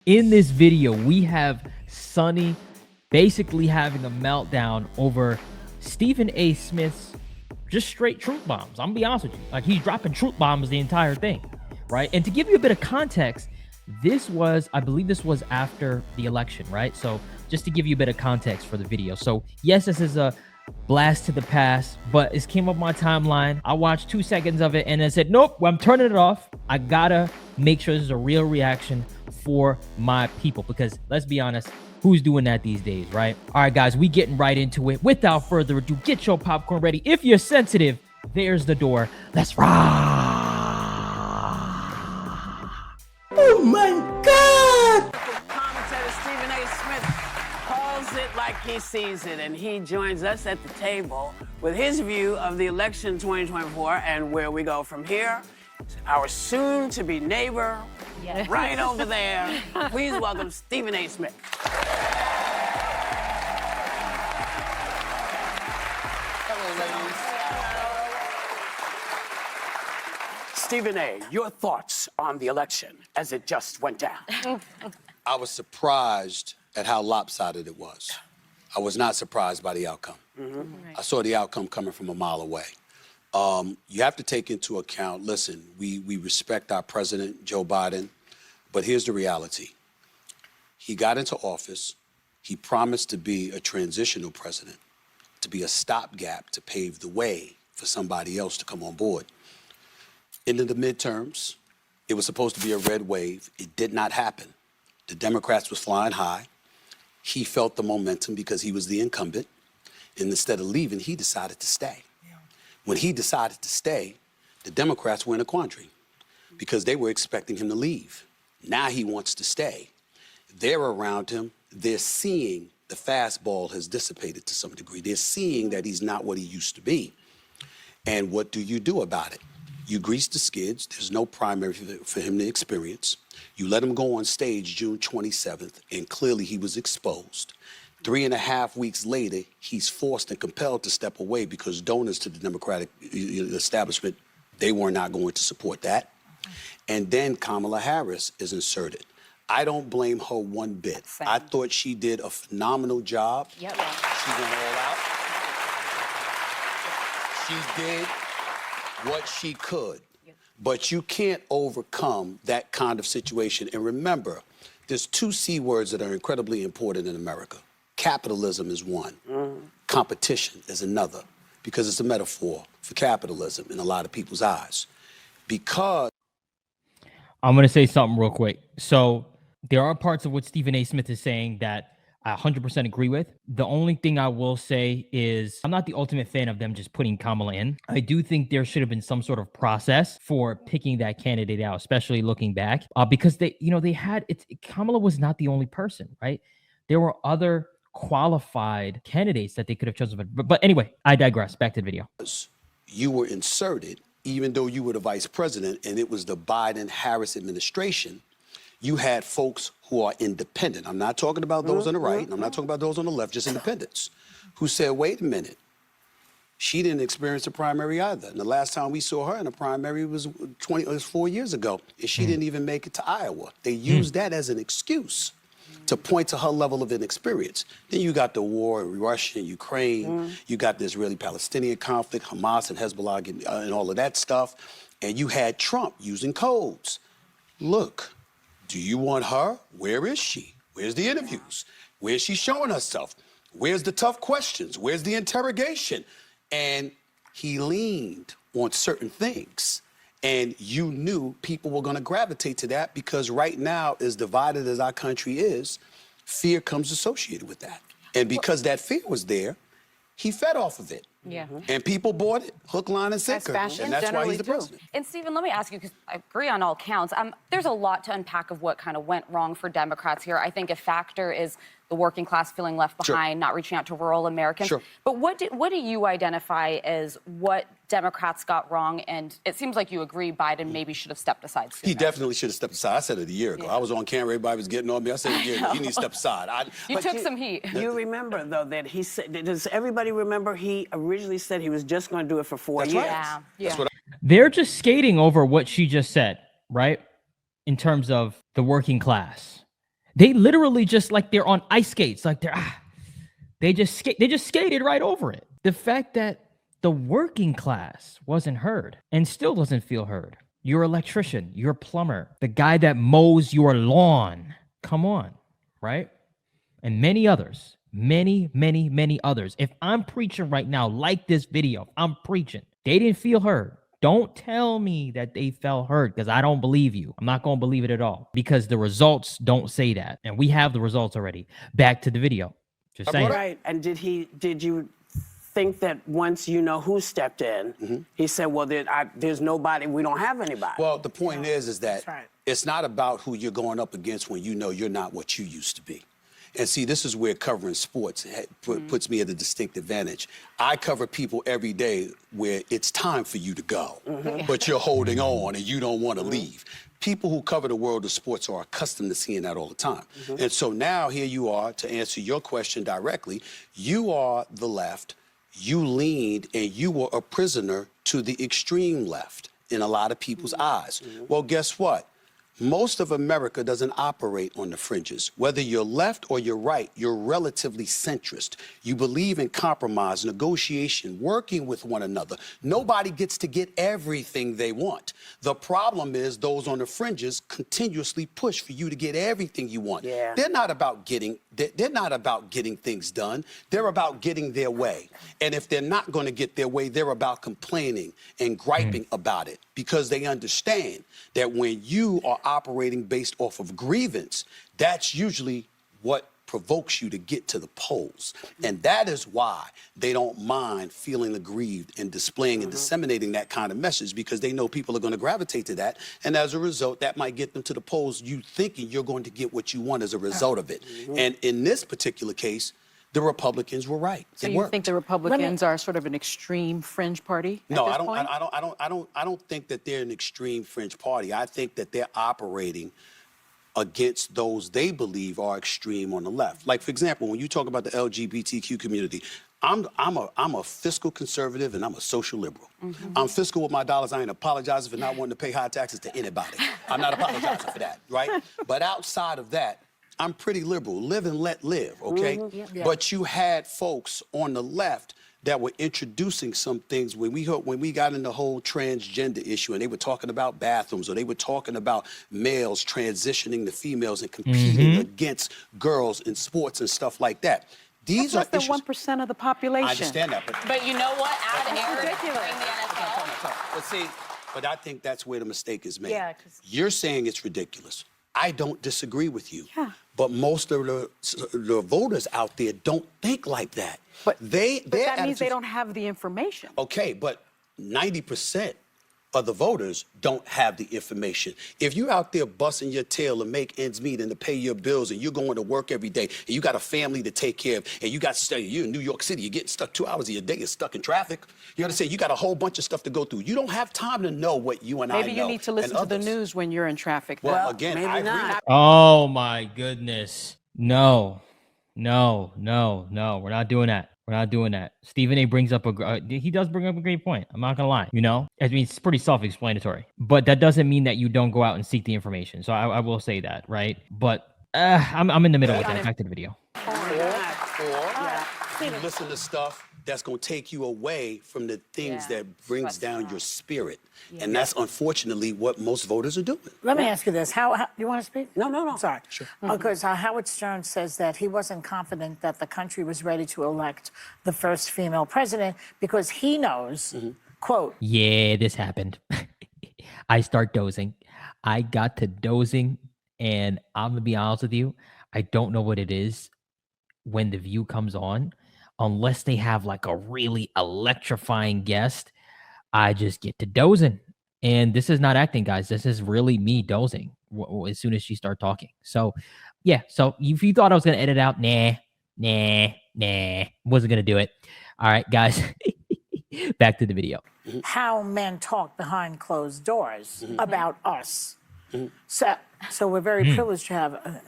In this video, we have Sonny basically having a meltdown over Stephen A. Smith's just straight truth bombs. I'm gonna be honest with you. Like, he's dropping truth bombs the entire thing, right? And to give you a bit of context, I believe this was after the election, right? So just to give you a bit of context for the video. So yes, this is a blast to the past, but it came up my timeline. I watched 2 seconds of it and I said, nope, I'm turning it off. I gotta make sure this is a real reaction for my people, because let's be honest, who's doing that these days, right? All right, guys, we getting right into it. Without further ado, get your popcorn ready. If you're sensitive, there's the door. Let's rock. Oh my God! Commentator Stephen A. Smith calls it like he sees it, and he joins us at the table with his view of the election 2024 and where we go from here. Our soon-to-be neighbor, right over there. Please welcome Stephen A. Smith. Hello, ladies. Stephen A., your thoughts on the election as it just went down? I was surprised at how lopsided it was. I was not surprised by the outcome. I saw the outcome coming from a mile away. You have to take into account, listen, we respect our president, Joe Biden, but here's the reality. He got into office, he promised to be a transitional president, to be a stopgap to pave the way for somebody else to come on board. Into the midterms, it was supposed to be a red wave. It did not happen. The Democrats was flying high. He felt the momentum because he was the incumbent, and instead of leaving, he decided to stay. When he decided to stay, the Democrats were in a quandary because they were expecting him to leave. Now he wants to stay. They're around him. They're seeing the fastball has dissipated to some degree. They're seeing that he's not what he used to be. And what do you do about it? You grease the skids. There's no primary for him to experience. You let him go on stage June 27th, and clearly he was exposed. 3.5 weeks later, he's forced and compelled to step away because donors to the Democratic establishment, they were not going to support that. And then Kamala Harris is inserted. I don't blame her one bit. Same. I thought she did a phenomenal job. Yep. She went all out. She did what she could. But you can't overcome that kind of situation. And remember, there's 2 C words that are incredibly important in America. Capitalism is one. Competition is another, because it's a metaphor for capitalism in a lot of people's eyes. Because I'm going to say something real quick. So there are parts of what Stephen A. Smith is saying that I 100% agree with. The only thing I will say is I'm not the ultimate fan of them just putting Kamala in. I do think there should have been some sort of process for picking that candidate out, especially looking back, because Kamala was not the only person, right? There were other qualified candidates that they could have chosen. But anyway, I digress. Back to the video. you were inserted, even though you were the vice president and it was the Biden-Harris administration, you had folks who are independent. I'm not talking about those on the right, and I'm not talking about those on the left, just independents, who said, wait a minute, she didn't experience a primary either. And the last time we saw her in a primary was 4 years ago, and she didn't even make it to Iowa. They used that as an excuse to point to her level of inexperience. Then you got the war in Russia and Ukraine. You got the Israeli-Palestinian conflict, Hamas and Hezbollah and all of that stuff. And you had Trump using codes. Look, do you want her? Where is she? Where's the interviews? Where's she showing herself? Where's the tough questions? Where's the interrogation? And he leaned on certain things. And you knew people were going to gravitate to that because right now, as divided as our country is, fear comes associated with that. And because that fear was there, he fed off of it. Yeah. And people bought it, hook, line, and sinker. And that's why he's the president. And Stephen, let me ask you, because I agree on all counts. There's a lot to unpack of what kind of went wrong for Democrats here. I think a factor is the working class feeling left behind, not reaching out to rural Americans. But what do you identify as what Democrats got wrong? And it seems like you agree Biden maybe should have stepped aside sooner. He definitely should have stepped aside. I said it a year ago. I was on camera, everybody was getting on me. I said it a year ago. You need to step aside. You took some heat. You remember, though, that he said, does everybody remember he originally said he was just going to do it for 4 years? Right. Yeah. That's what They're just skating over what she just said, right? In terms of the working class. They literally just like they're on ice skates. Like they just skated right over it. The fact that the working class wasn't heard and still doesn't feel heard. Your electrician, your plumber, the guy that mows your lawn. Come on, right? And many others, many others. If I'm preaching right now, like this video, I'm preaching. They didn't feel heard. Don't tell me that they felt heard, because I don't believe you. I'm not going to believe it at all, because the results don't say that. And we have the results already. Back to the video. Just saying. Right. And did you think that once you know who stepped in, he said, well, there's nobody, we don't have anybody? Well, the point is that it's not about who you're going up against when you know you're not what you used to be. And see, this is where covering sports puts me at a distinct advantage. I cover people every day where it's time for you to go, but you're holding on and you don't want to leave. People who cover the world of sports are accustomed to seeing that all the time. And so now here you are, to answer your question directly, you are the left, you leaned, and you were a prisoner to the extreme left in a lot of people's eyes. Well, guess what? Most of America doesn't operate on the fringes. Whether you're left or you're right, you're relatively centrist. You believe in compromise, negotiation, working with one another. Nobody gets to get everything they want. The problem is those on the fringes continuously push for you to get everything you want. Yeah. They're not about getting things done. They're about getting their way. And if they're not going to get their way, they're about complaining and griping about it, because they understand that when you are operating based off of grievance, that's usually what provokes you to get to the polls. And that is why they don't mind feeling aggrieved and displaying and disseminating that kind of message, because they know people are going to gravitate to that. And as a result, that might get them to the polls, you thinking you're going to get what you want as a result of it. And in this particular case, the Republicans were right. So you think the Republicans are sort of an extreme fringe party? No, I don't think that they're an extreme fringe party. I think that they're operating against those they believe are extreme on the left. Like, for example, when you talk about the LGBTQ community, I'm a fiscal conservative and I'm a social liberal. I'm fiscal with my dollars. I ain't apologizing for not wanting to pay high taxes to anybody. I'm not apologizing for that, right? But outside of that, I'm pretty liberal. Live and let live, okay? But you had folks on the left that were introducing some things when we got in the whole transgender issue, and they were talking about bathrooms, or they were talking about males transitioning to females and competing against girls in sports and stuff like that. These That's are less than 1% of the population. I understand that, But you know what? but I think that's where the mistake is made. Yeah, you're saying it's ridiculous. I don't disagree with you. Yeah. But most of the voters out there don't think like that. But that means they don't have the information. Okay, but 90% of the voters don't have the information. If you're out there busting your tail to make ends meet and to pay your bills, and you're going to work every day, and you got a family to take care of, and you're in New York City, you're getting stuck 2 hours of your day, you're stuck in traffic. You understand? You got a whole bunch of stuff to go through. You don't have time to know what you and I know. Maybe you need to listen to the news when you're in traffic. Well, again, I agree. Oh my goodness. No. We're not doing that. We're not doing that. Stephen A. brings up he does bring up a great point. I'm not gonna lie. You know, I mean, it's pretty self-explanatory, but that doesn't mean that you don't go out and seek the information. So I will say that, right? But I'm in the middle with that. Back to the video. Or you listen to stuff that's going to take you away from the things that brings down your spirit. And that's unfortunately what most voters are doing. Let me ask you this. How you want to speak? No. Sorry. Sure. Because Howard Stern says that he wasn't confident that the country was ready to elect the first female president because he knows, quote, yeah, this happened. I start dozing. I got to dozing, and I'm going to be honest with you, I don't know what it is when The View comes on. Unless they have like a really electrifying guest, I just get to dozing. And this is not acting, guys. This is really me dozing as soon as she started talking. So, yeah. So if you thought I was going to edit out, nah. Wasn't going to do it. All right, guys. Back to the video. How men talk behind closed doors about us. So we're very privileged to have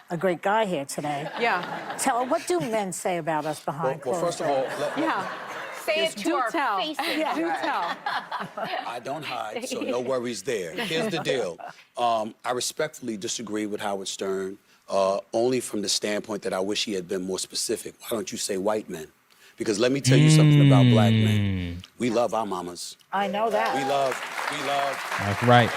a great guy here today. Yeah. Tell her, what do men say about us behind closed doors? Well, first of all, Say it to our faces. Yeah, do tell. I don't hide, so no worries there. Here's the deal. I respectfully disagree with Howard Stern. only from the standpoint that I wish he had been more specific. Why don't you say white men? Because let me tell you something about black men. We love our mamas. I know that. We love. That's right.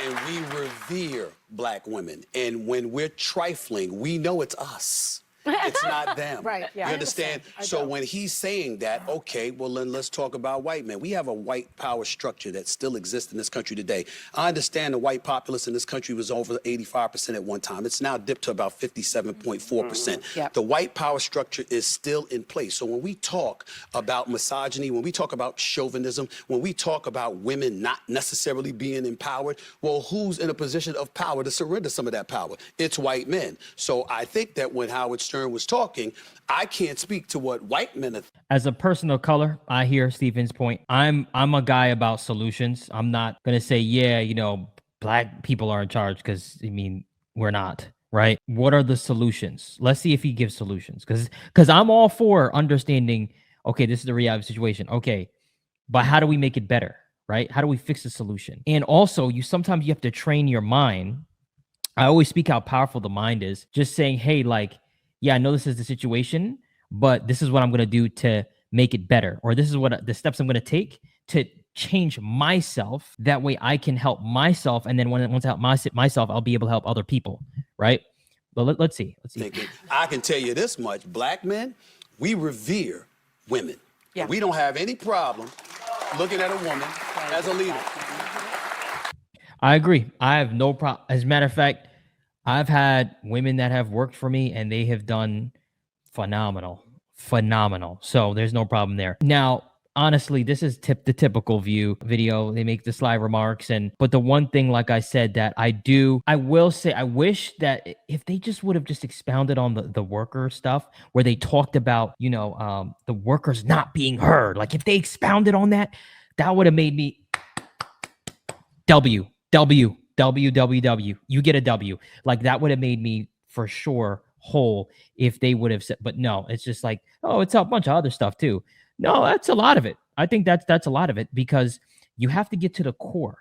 And we revere black women. And when we're trifling, we know it's us. It's not them. Right, yeah. You understand? So when he's saying that, okay, well, then let's talk about white men. We have a white power structure that still exists in this country today. I understand the white populace in this country was over 85% at one time. It's now dipped to about 57.4%. Yep. The white power structure is still in place. So when we talk about misogyny, when we talk about chauvinism, when we talk about women not necessarily being empowered, well, who's in a position of power to surrender some of that power? It's white men. So I think that when Howard Stern was talking, I can't speak to what white men are. As a person of color, I hear Stephen's point. I'm a guy about solutions. I'm not gonna say, yeah, you know, black people are in charge, because I mean, we're not, right? What are the solutions? Let's see if he gives solutions, because I'm all for understanding, okay, this is the reality situation. Okay, but how do we make it better, right? How do we fix the solution? And also, sometimes you have to train your mind. I always speak how powerful the mind is. Just saying, hey, like, yeah, I know this is the situation, but this is what I'm going to do to make it better. Or this is what the steps I'm going to take to change myself. That way I can help myself. And then once I help myself, I'll be able to help other people. Right. But let's see. I can tell you this much. Black men, we revere women. Yeah. We don't have any problem looking at a woman as a leader. I agree. I have no problem. As a matter of fact, I've had women that have worked for me and they have done phenomenal. So there's no problem there. Now, honestly, this is the typical video. They make the sly remarks, but the one thing, like I said, that I will say, I wish that if they just would have just expounded on the worker stuff, where they talked about, you know, the workers not being heard. Like if they expounded on that, that would have made me W. You get a W. Like that would have made me for sure whole if they would have said, but no, it's just like, oh, it's a bunch of other stuff too. No, that's a lot of it. I think that's a lot of it, because you have to get to the core,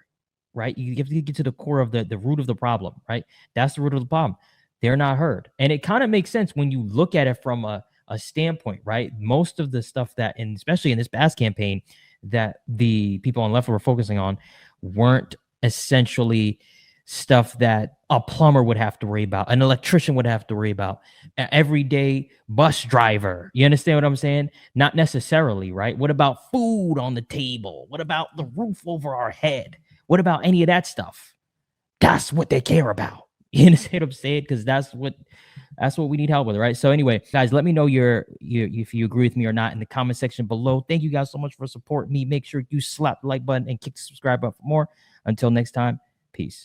right? You have to get to the core of the root of the problem, right? That's the root of the problem. They're not heard. And it kind of makes sense when you look at it from a standpoint, right? Most of the stuff that, and especially in this past campaign, that the people on the left were focusing on weren't essentially stuff that a plumber would have to worry about, an electrician would have to worry about, an everyday bus driver. You understand what I'm saying? Not necessarily, right? What about food on the table? What about the roof over our head? What about any of that stuff? That's what they care about. You understand what I'm saying? Because that's what we need help with, right? So anyway, guys, let me know if you agree with me or not in the comment section below. Thank you guys so much for supporting me. Make sure you slap the like button and kick the subscribe button for more. Until next time, peace.